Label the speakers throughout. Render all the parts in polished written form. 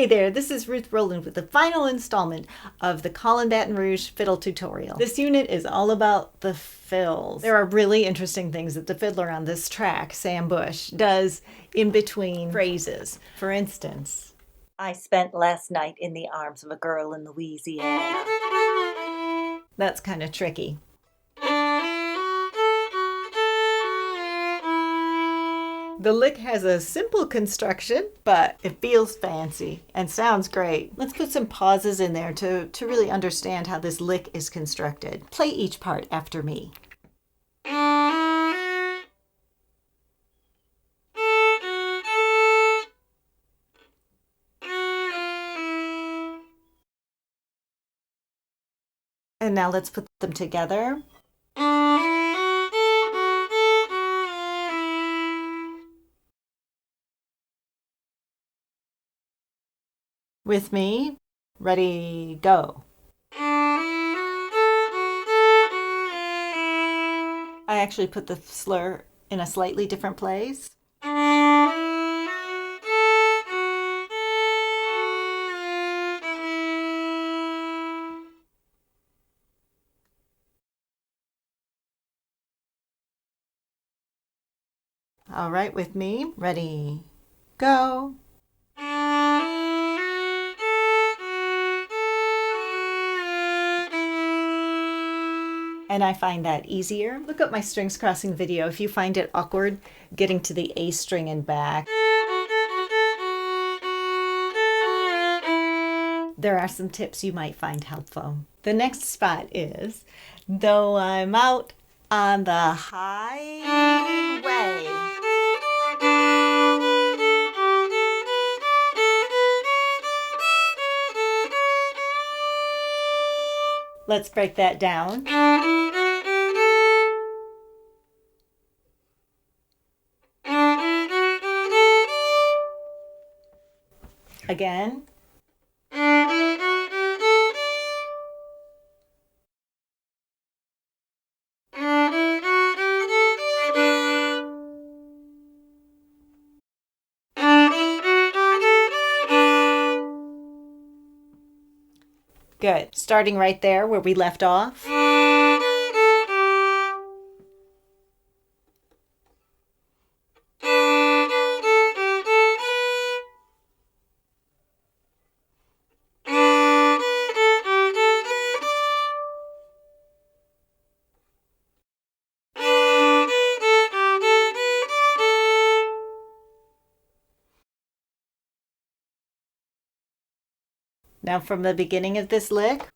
Speaker 1: Hey there, this is Ruth Rowland with the final installment of the Callin Baton Rouge fiddle tutorial. This unit is all about the fills. There are really interesting things that the fiddler on this track, Sam Bush, does in between phrases. For instance,
Speaker 2: I spent last night in the arms of a girl in Louisiana.
Speaker 1: That's kind of tricky. The lick has a simple construction, but it feels fancy and sounds great. Let's put some pauses in there to really understand how this lick is constructed. Play each part after me. And now let's put them together. With me, ready, go. I actually put the slur in a slightly different place. All right, with me, ready, go. And I find that easier. Look up my strings crossing video if you find it awkward getting to the A string and back. There are some tips you might find helpful. The next spot is, though I'm out on the highway. Let's break that down. Again. Good. Starting right there where we left off. Now from the beginning of this lick.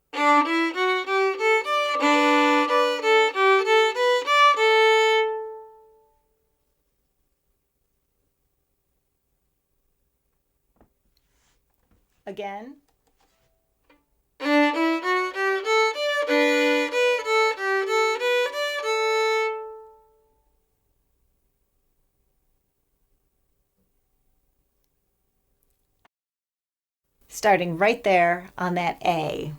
Speaker 1: Again. Starting right there on that A.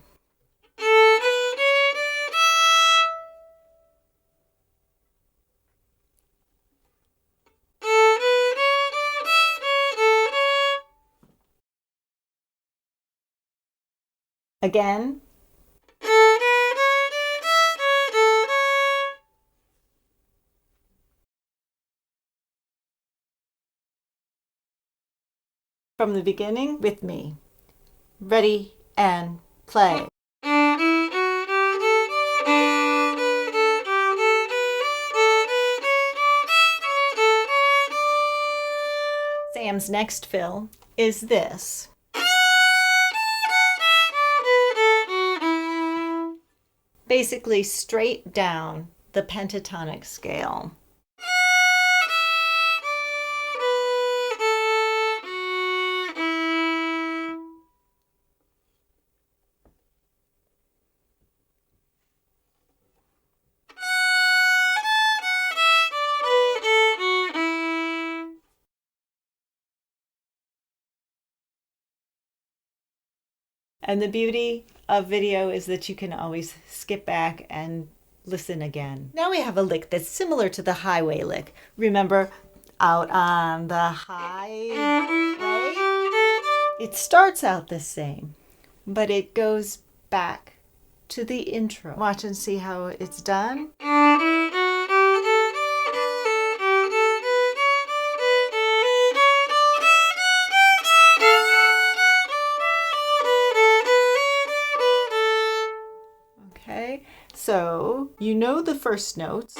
Speaker 1: Again. From the beginning with me. Ready and play. Sam's next fill is this. Basically straight down the pentatonic scale. And the beauty of video is that you can always skip back and listen again. Now we have a lick that's similar to the highway lick. Remember, out on the highway? It starts out the same, but it goes back to the intro. Watch and see how it's done. Okay, so you know the first notes,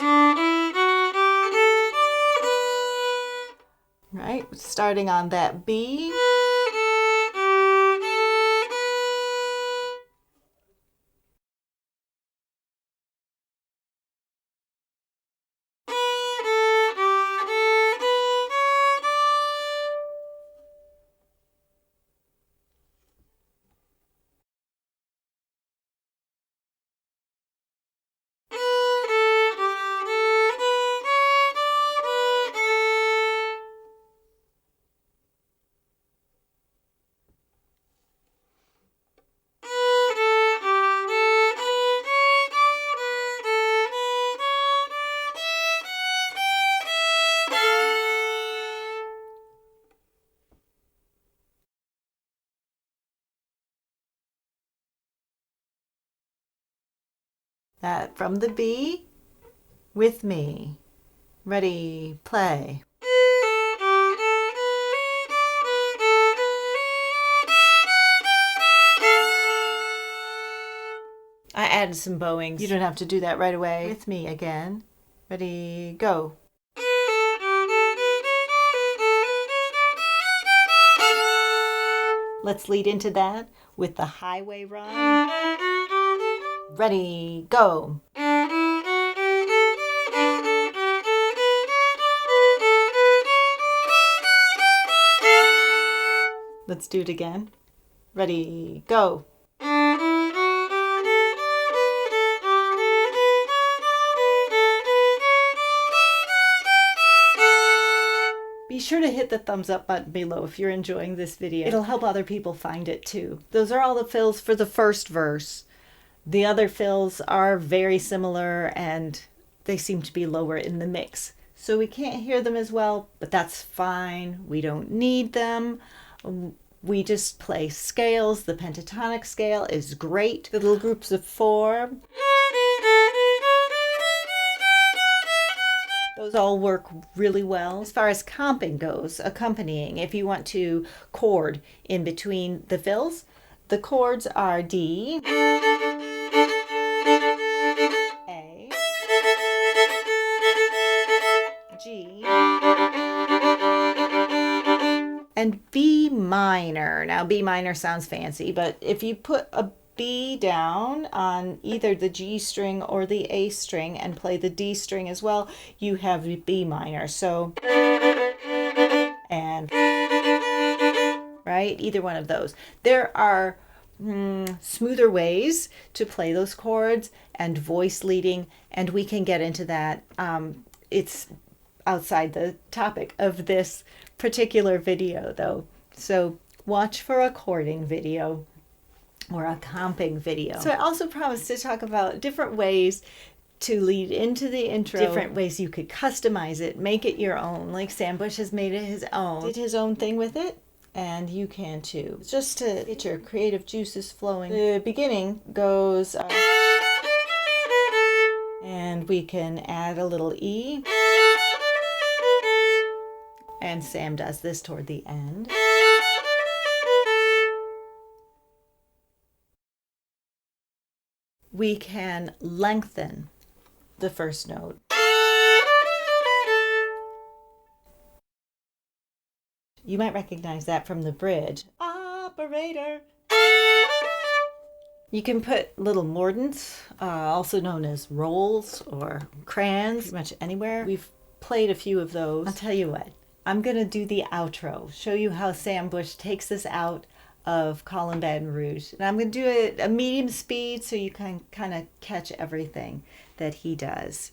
Speaker 1: right? Starting on that B. That from the B with me. Ready, play. I added some bowings. You don't have to do that right away. With me again. Ready, go. Let's lead into that with the highway run. Ready, go. Let's do it again. Ready, go. Be sure to hit the thumbs up button below if you're enjoying this video. It'll help other people find it too. Those are all the fills for the first verse. The other fills are very similar and they seem to be lower in the mix. So we can't hear them as well, but that's fine. We don't need them. We just play scales. The pentatonic scale is great. The little groups of 4. Those all work really well. As far as comping goes, accompanying, if you want to chord in between the fills, the chords are D, A, G, and B minor. Now B minor sounds fancy, but if you put a B down on either the G string or the A string and play the D string as well, you have B minor. So, and, right? Either one of those. There are smoother ways to play those chords and voice leading, and we can get into that. It's outside the topic of this particular video though. So watch for a chording video or a comping video. So I also promised to talk about different ways to lead into the intro, different ways you could customize it, make it your own, like Sam Bush has made it his own, did his own thing with it, and you can too. Just to get your creative juices flowing. The beginning goes, and we can add a little E, and Sam does this toward the end. We can lengthen the first note. You might recognize that from the bridge. Operator. You can put little mordents, also known as rolls or crayons, pretty much anywhere. We've played a few of those. I'll tell you what, I'm going to do the outro, show you how Sam Bush takes us out of Callin Baton Rouge. And I'm going to do it a medium speed so you can kind of catch everything that he does.